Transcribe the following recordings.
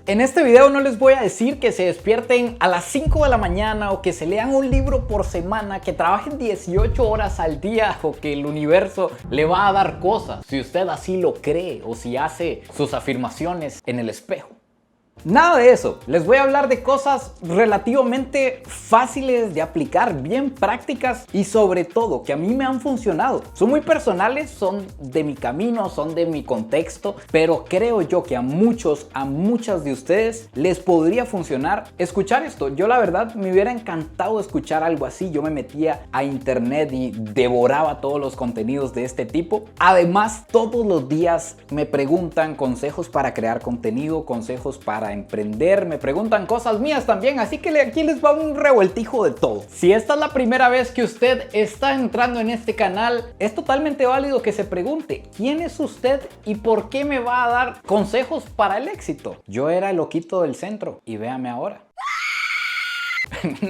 En este video no les voy a decir que se despierten a las 5 de la mañana o que se lean un libro por semana, que trabajen 18 horas al día o que el universo le va a dar cosas si usted así lo cree o si hace sus afirmaciones en el espejo. Nada de eso, les voy a hablar de cosas relativamente fáciles de aplicar, bien prácticas y sobre todo que a mí me han funcionado. Son muy personales, son de mi camino, son de mi contexto, pero creo yo que a muchas de ustedes les podría funcionar escuchar esto. Yo la verdad me hubiera encantado escuchar algo así. Yo me metía a internet y devoraba todos los contenidos de este tipo. Además, todos los días me preguntan consejos para crear contenido, consejos para emprender, me preguntan cosas mías también, así que aquí les va un revueltijo de todo. Si esta es la primera vez que usted está entrando en este canal, es totalmente válido que se pregunte ¿quién es usted y por qué me va a dar consejos para el éxito? Yo era el loquito del centro y véame ahora.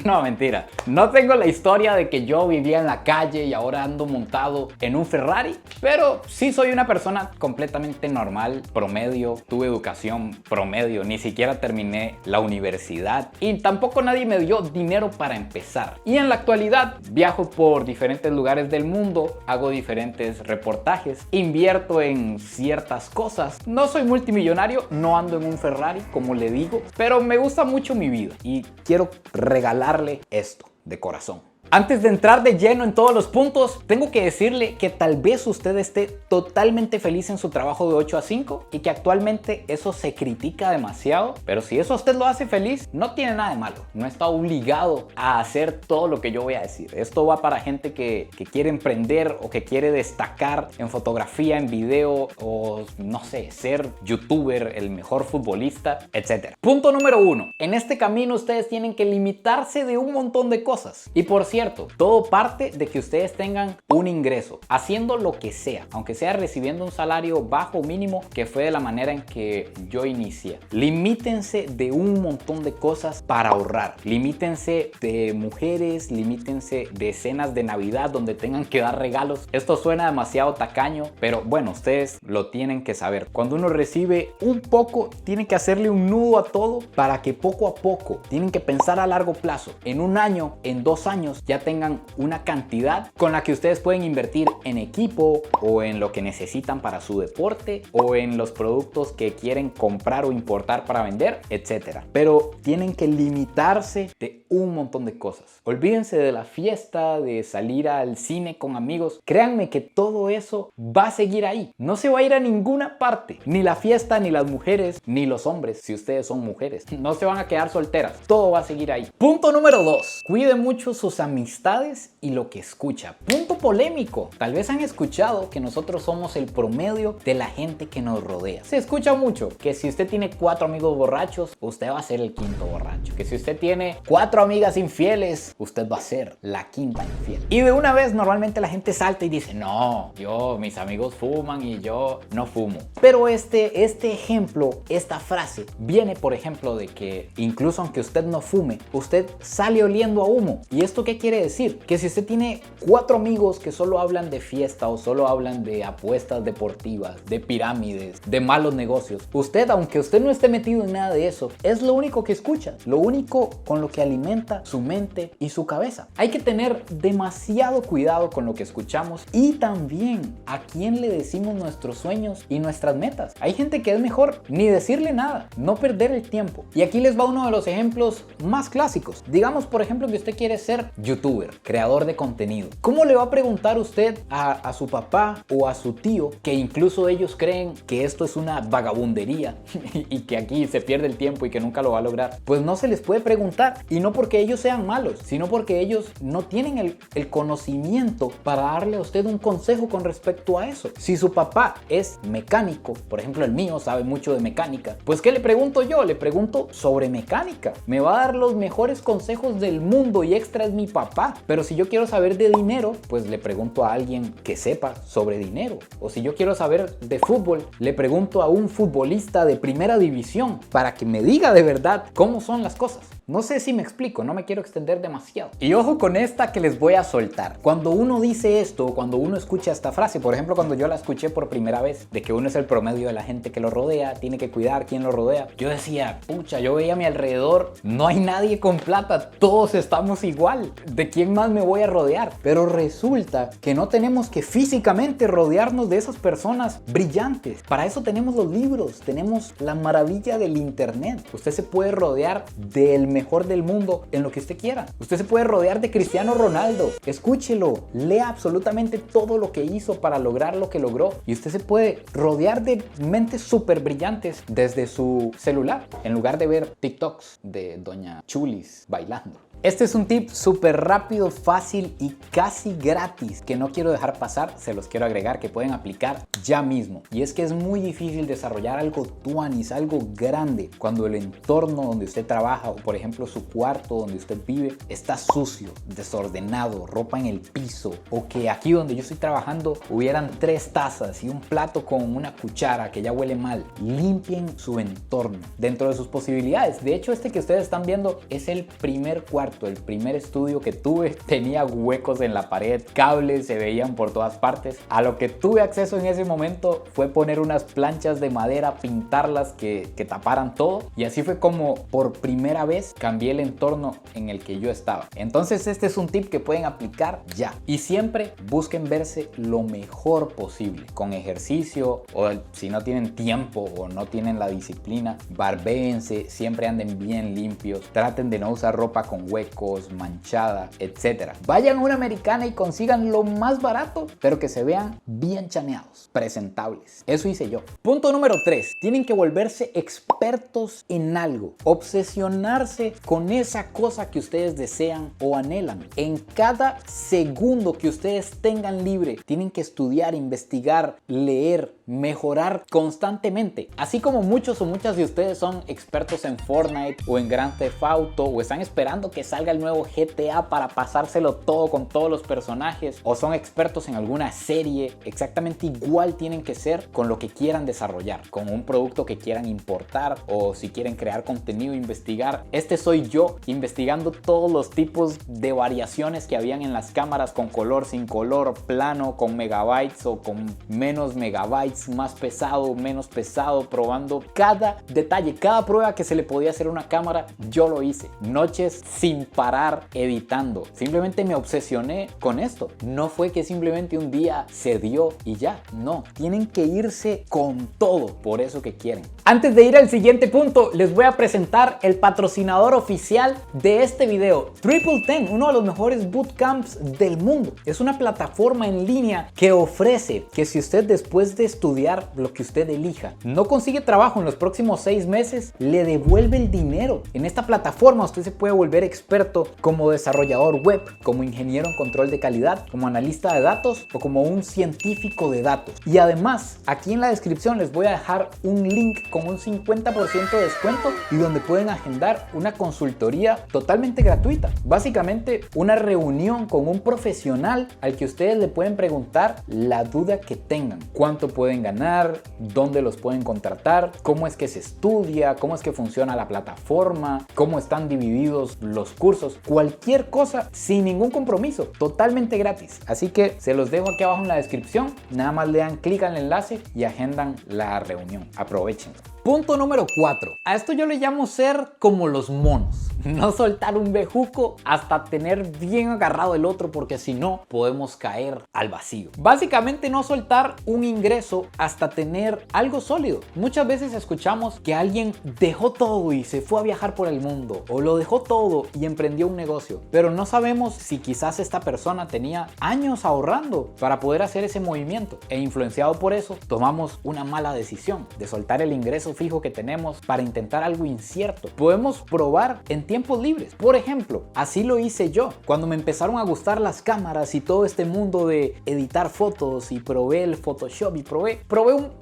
No, mentira. No tengo la historia de que yo vivía en la calle y ahora ando montado en un Ferrari, pero sí soy una persona completamente normal, promedio, tuve educación promedio, ni siquiera terminé la universidad y tampoco nadie me dio dinero para empezar. Y en la actualidad viajo por diferentes lugares del mundo, hago diferentes reportajes, invierto en ciertas cosas. No soy multimillonario, no ando en un Ferrari, como le digo, pero me gusta mucho mi vida y quiero regalarle esto de corazón. Antes de entrar de lleno en todos los puntos, tengo que decirle que tal vez usted esté totalmente feliz en su trabajo de 8 a 5 y que actualmente eso se critica demasiado, pero si eso a usted lo hace feliz, no tiene nada de malo. No está obligado a hacer todo lo que yo voy a decir. Esto va para gente que quiere emprender o que quiere destacar en fotografía, en video o no sé, ser youtuber, el mejor futbolista, etc. Punto número 1. En este camino ustedes tienen que limitarse de un montón de cosas. Y por cierto, todo parte de que ustedes tengan un ingreso, haciendo lo que sea, aunque sea recibiendo un salario bajo o mínimo, que fue de la manera en que yo inicié. Limítense de un montón de cosas para ahorrar. Limítense de mujeres, limítense de cenas de Navidad donde tengan que dar regalos. Esto suena demasiado tacaño, pero bueno, ustedes lo tienen que saber. Cuando uno recibe un poco, tienen que hacerle un nudo a todo para que poco a poco, tienen que pensar a largo plazo. En un año, en 2 años, ya tengan una cantidad con la que ustedes pueden invertir en equipo o en lo que necesitan para su deporte o en los productos que quieren comprar o importar para vender, etc. Pero tienen que limitarse de un montón de cosas. Olvídense de la fiesta, de salir al cine con amigos. Créanme que todo eso va a seguir ahí. No se va a ir a ninguna parte. Ni la fiesta, ni las mujeres, ni los hombres, si ustedes son mujeres. No se van a quedar solteras. Todo va a seguir ahí. Punto número 2. Cuide mucho sus amistades y lo que escucha. Punto polémico. Tal vez han escuchado que nosotros somos el promedio de la gente que nos rodea. Se escucha mucho que si usted tiene 4 amigos borrachos, usted va a ser el 5º borracho. Que si usted tiene 4 amigas infieles, usted va a ser la 5ª infiel. Y de una vez normalmente la gente salta y dice, no, mis amigos fuman y yo no fumo. Pero este ejemplo, esta frase, viene por ejemplo de que incluso aunque usted no fume, usted sale oliendo a humo. ¿Y esto qué quiere decir? Que si usted tiene 4 amigos que solo hablan de fiesta o solo hablan de apuestas deportivas, de pirámides, de malos negocios, usted, aunque usted no esté metido en nada de eso, es lo único que escucha, lo único con lo que alimenta su mente y su cabeza. Hay que tener demasiado cuidado con lo que escuchamos y también a quién le decimos nuestros sueños y nuestras metas. Hay gente que es mejor ni decirle nada, no perder el tiempo. Y aquí les va uno de los ejemplos más clásicos. Digamos, por ejemplo, que usted quiere ser youtuber, creador de contenido. ¿Cómo le va a preguntar usted a su papá o a su tío, que incluso ellos creen que esto es una vagabundería y que aquí se pierde el tiempo y que nunca lo va a lograr? Pues no se les puede preguntar, y no porque ellos sean malos, sino porque ellos no tienen el conocimiento para darle a usted un consejo con respecto a eso. Si su papá es mecánico, por ejemplo el mío sabe mucho de mecánica, pues ¿qué le pregunto yo? Le pregunto sobre mecánica. Me va a dar los mejores consejos del mundo y extra es mi papá. Pero si yo quiero saber de dinero, pues le pregunto a alguien que sepa sobre dinero. O si yo quiero saber de fútbol, le pregunto a un futbolista de primera división para que me diga de verdad cómo son las cosas. No sé si me explico, no me quiero extender demasiado. Y ojo con esta que les voy a soltar. Cuando uno dice esto, cuando uno escucha esta frase, por ejemplo, cuando yo la escuché por primera vez, de que uno es el promedio de la gente que lo rodea, tiene que cuidar quién lo rodea, yo decía, pucha, yo veía a mi alrededor, no hay nadie con plata, todos estamos igual. ¿De quién más me voy a rodear? Pero resulta que no tenemos que físicamente rodearnos de esas personas brillantes. Para eso tenemos los libros, tenemos la maravilla del internet. Usted se puede rodear del mejor del mundo en lo que usted quiera. Usted se puede rodear de Cristiano Ronaldo. Escúchelo, lea absolutamente todo lo que hizo para lograr lo que logró. Y usted se puede rodear de mentes súper brillantes desde su celular, en lugar de ver TikToks de Doña Chulis bailando. Este es un tip súper rápido, fácil y casi gratis que no quiero dejar pasar, se los quiero agregar, que pueden aplicar ya mismo. Y es que es muy difícil desarrollar algo tuanis, algo grande, cuando el entorno donde usted trabaja o por ejemplo su cuarto donde usted vive está sucio, desordenado, ropa en el piso, o que aquí donde yo estoy trabajando hubieran 3 tazas y un plato con una cuchara que ya huele mal. Limpien su entorno dentro de sus posibilidades. De hecho, este que ustedes están viendo es el primer cuarto. El primer estudio que tuve tenía huecos en la pared, cables se veían por todas partes. A lo que tuve acceso en ese momento fue poner unas planchas de madera, pintarlas que taparan todo, y así fue como por primera vez cambié el entorno en el que yo estaba. Entonces este es un tip que pueden aplicar ya, y siempre busquen verse lo mejor posible con ejercicio, o si no tienen tiempo o no tienen la disciplina, barbéense, siempre anden bien limpios, traten de no usar ropa con huecos, manchada, etcétera. Vayan a una americana y consigan lo más barato, pero que se vean bien chaneados, presentables. Eso hice yo. Punto número 3. Tienen que volverse expertos en algo. Obsesionarse con esa cosa que ustedes desean o anhelan. En cada segundo que ustedes tengan libre, tienen que estudiar, investigar, leer, mejorar constantemente. Así como muchos o muchas de ustedes son expertos en Fortnite o en Grand Theft Auto, o están esperando que salga el nuevo GTA para pasárselo todo con todos los personajes, o son expertos en alguna serie, exactamente igual tienen que ser con lo que quieran desarrollar, con un producto que quieran importar, o si quieren crear contenido, investigar. Este soy yo investigando todos los tipos de variaciones que habían en las cámaras, con color, sin color, plano, con megabytes o con menos megabytes, más pesado, menos pesado, probando cada detalle, cada prueba que se le podía hacer a una cámara. Yo lo hice, noches sin parar editando. Simplemente me obsesioné con esto. No fue que simplemente un día se dio y ya, no, tienen que irse con todo por eso que quieren. Antes de ir al siguiente punto, les voy a presentar el patrocinador oficial de este video, Triple Ten, uno de los mejores bootcamps del mundo. Es una plataforma en línea que ofrece que si usted, después de estudiar lo que usted elija, no consigue trabajo en los próximos 6 meses, le devuelve el dinero. En esta plataforma usted se puede volver experto como desarrollador web, como ingeniero en control de calidad, como analista de datos o como un científico de datos. Y además, aquí en la descripción les voy a dejar un link con un 50% de descuento y donde pueden agendar una consultoría totalmente gratuita. Básicamente una reunión con un profesional al que ustedes le pueden preguntar la duda que tengan. ¿Cuánto pueden ganar? ¿Dónde los pueden contratar? ¿Cómo es que se estudia? ¿Cómo es que funciona la plataforma? ¿Cómo están divididos los cursos? Cualquier cosa sin ningún compromiso, totalmente gratis. Así que se los dejo aquí abajo en la descripción. Nada más le dan clic al enlace y agendan la reunión. Aprovechen. Punto número 4. A esto yo le llamo ser como los monos. No soltar un bejuco hasta tener bien agarrado el otro, porque si no podemos caer al vacío. Básicamente no soltar un ingreso hasta tener algo sólido. Muchas veces escuchamos que alguien dejó todo y se fue a viajar por el mundo, o lo dejó todo y emprendió un negocio, pero no sabemos si quizás esta persona tenía años ahorrando para poder hacer ese movimiento, e influenciado por eso tomamos una mala decisión de soltar el ingreso fijo que tenemos para intentar algo incierto. Podemos probar en tiempos libres. Por ejemplo, así lo hice yo cuando me empezaron a gustar las cámaras y todo este mundo de editar fotos, y probé el Photoshop y probé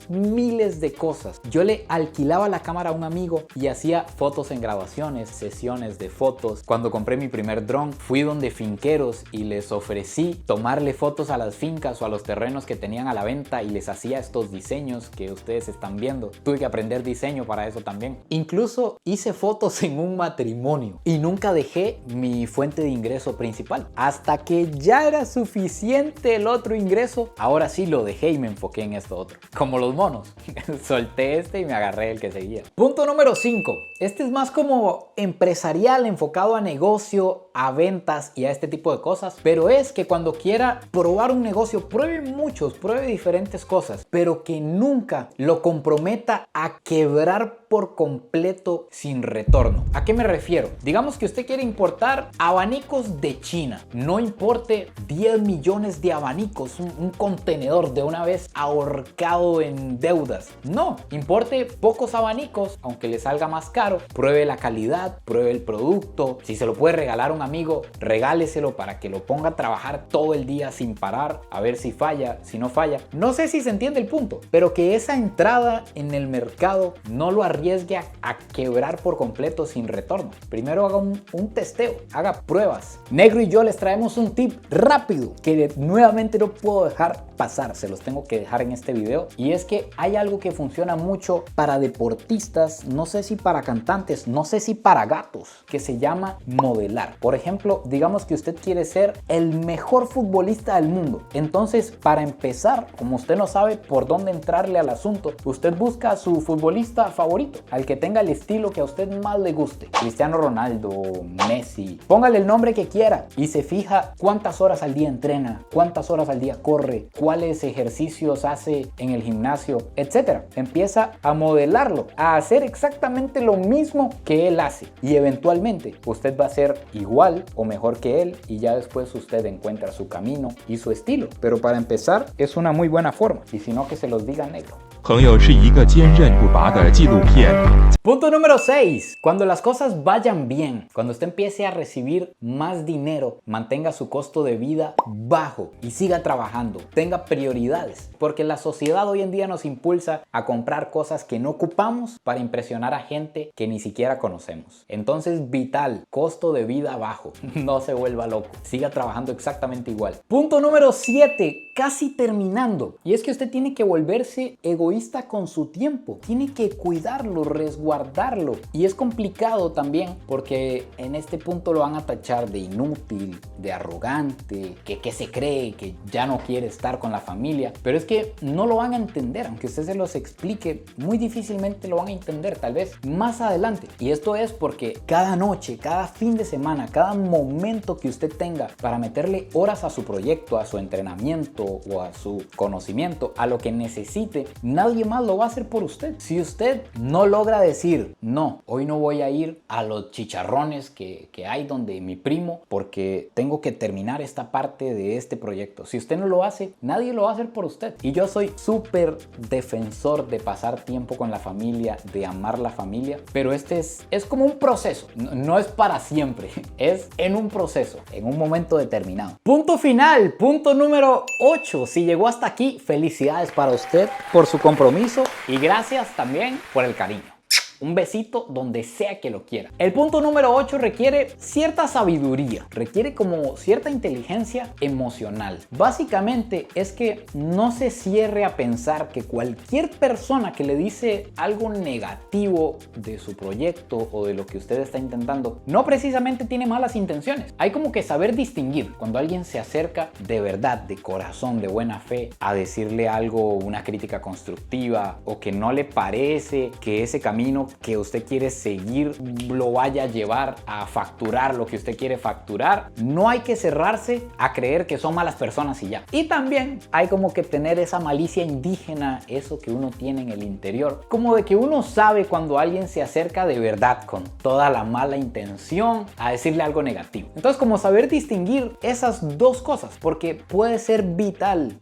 miles de cosas. Yo le alquilaba la cámara a un amigo y hacía fotos en grabaciones, sesiones de fotos. Cuando compré mi primer dron, fui donde finqueros y les ofrecí tomarle fotos a las fincas o a los terrenos que tenían a la venta, y les hacía estos diseños que ustedes están viendo. Tuve que aprender hacer diseño para eso también. Incluso hice fotos en un matrimonio y nunca dejé mi fuente de ingreso principal. Hasta que ya era suficiente el otro ingreso, ahora sí lo dejé y me enfoqué en esto otro. Como los monos. Solté este y me agarré el que seguía. Punto número 5. Este es más como empresarial, enfocado a negocio, a ventas y a este tipo de cosas. Pero es que cuando quiera probar un negocio, pruebe muchos, pruebe diferentes cosas, pero que nunca lo comprometa a quebrar por completo sin retorno. ¿A qué me refiero? Digamos que usted quiere importar abanicos de China. No importe 10 millones de abanicos, un contenedor de una vez ahorcado en deudas. No, importe pocos abanicos, aunque le salga más caro. Pruebe la calidad, pruebe el producto. Si se lo puede regalar a un amigo, regáleselo para que lo ponga a trabajar todo el día sin parar, a ver si falla, si no falla. No sé si se entiende el punto, pero que esa entrada en el mercado no lo arriesgue a quebrar por completo sin retorno. Primero haga un testeo, haga pruebas. Negro y yo les traemos un tip rápido que nuevamente no puedo dejar pasar, se los tengo que dejar en este video, y es que hay algo que funciona mucho para deportistas, no sé si para cantantes, no sé si para gatos, que se llama modelar. Por ejemplo, digamos que usted quiere ser el mejor futbolista del mundo. Entonces, para empezar, como usted no sabe por dónde entrarle al asunto, usted busca a su futbolista favorito, al que tenga el estilo que a usted más le guste. Cristiano Ronaldo, Messi, póngale el nombre que quiera y se fija cuántas horas al día entrena, cuántas horas al día corre, cuáles ejercicios hace en el gimnasio, etcétera. Empieza a modelarlo, a hacer exactamente lo mismo que él hace, y eventualmente usted va a ser igual o mejor que él, y ya después usted encuentra su camino y su estilo. Pero para empezar es una muy buena forma, y si no, que se los diga Negro. Punto número 6. Cuando las cosas vayan bien, cuando usted empiece a recibir más dinero, mantenga su costo de vida bajo y siga trabajando. Tenga prioridades, porque la sociedad hoy en día nos impulsa a comprar cosas que no ocupamos para impresionar a gente que ni siquiera conocemos. Entonces, vital, costo de vida bajo. No se vuelva loco. Siga trabajando exactamente igual. Punto número 7. Casi terminando. Y es que usted tiene que volverse egoísta con su tiempo. Tiene que cuidarlo, resguardarlo. Y es complicado también porque en este punto lo van a tachar de inútil, de arrogante, que se cree, que ya no quiere estar con la familia. Pero es que no lo van a entender. Aunque usted se los explique, muy difícilmente lo van a entender, tal vez más adelante. Y esto es porque cada noche, cada fin de semana, cada momento que usted tenga para meterle horas a su proyecto, a su entrenamiento o a su conocimiento, a lo que necesite, nadie más lo va a hacer por usted. Si usted no logra decir, no, hoy no voy a ir a los chicharrones que hay donde mi primo, porque tengo que terminar esta parte de este proyecto. Si usted no lo hace, nadie lo va a hacer por usted. Y yo soy súper defensor de pasar tiempo con la familia, de amar la familia, pero este es como un proceso. No es para siempre, es en un proceso, en un momento determinado. Punto final, punto número 8. Si llegó hasta aquí, felicidades para usted por su compromiso y gracias también por el cariño. Un besito donde sea que lo quiera. El punto número 8 requiere cierta sabiduría, requiere como cierta inteligencia emocional. Básicamente es que no se cierre a pensar que cualquier persona que le dice algo negativo de su proyecto o de lo que usted está intentando, no precisamente tiene malas intenciones. Hay como que saber distinguir cuando alguien se acerca de verdad, de corazón, de buena fe, a decirle algo, una crítica constructiva, o que no le parece que ese camino que usted quiere seguir lo vaya a llevar a facturar lo que usted quiere facturar. No hay que cerrarse a creer que son malas personas y ya. Y también hay como que tener esa malicia indígena, eso que uno tiene en el interior, como de que uno sabe cuando alguien se acerca de verdad con toda la mala intención a decirle algo negativo. Entonces, como saber distinguir esas dos cosas, porque puede ser vital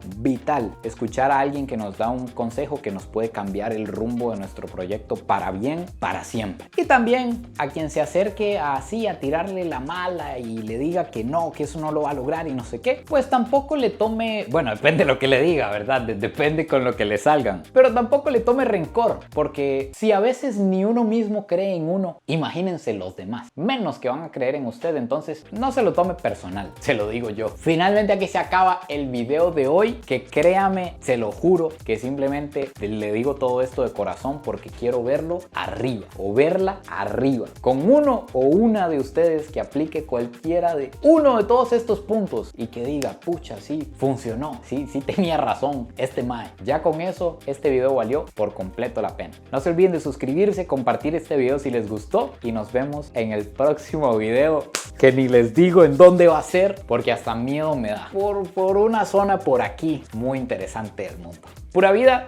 escuchar a alguien que nos da un consejo que nos puede cambiar el rumbo de nuestro proyecto para bien, bien para siempre. Y también a quien se acerque así a tirarle la mala y le diga que no, que eso no lo va a lograr y no sé qué, pues tampoco le tome, bueno, depende de lo que le diga, ¿verdad? Depende con lo que le salgan. Pero tampoco le tome rencor, porque si a veces ni uno mismo cree en uno, imagínense los demás, menos que van a creer en usted. Entonces no se lo tome personal, se lo digo yo. Finalmente aquí se acaba el video de hoy, que créame, se lo juro que simplemente le digo todo esto de corazón porque quiero verlo arriba o verla arriba, con uno o una de ustedes que aplique cualquiera de uno de todos estos puntos y que diga, pucha, sí, funcionó, sí tenía razón este mae. Ya con eso, este video valió por completo la pena. No se olviden de suscribirse, compartir este video si les gustó y nos vemos en el próximo video, que ni les digo en dónde va a ser porque hasta miedo me da. Por una zona por aquí muy interesante del mundo. Pura vida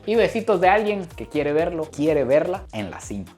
y besitos de alguien que quiere verlo, quiere verla en la cima.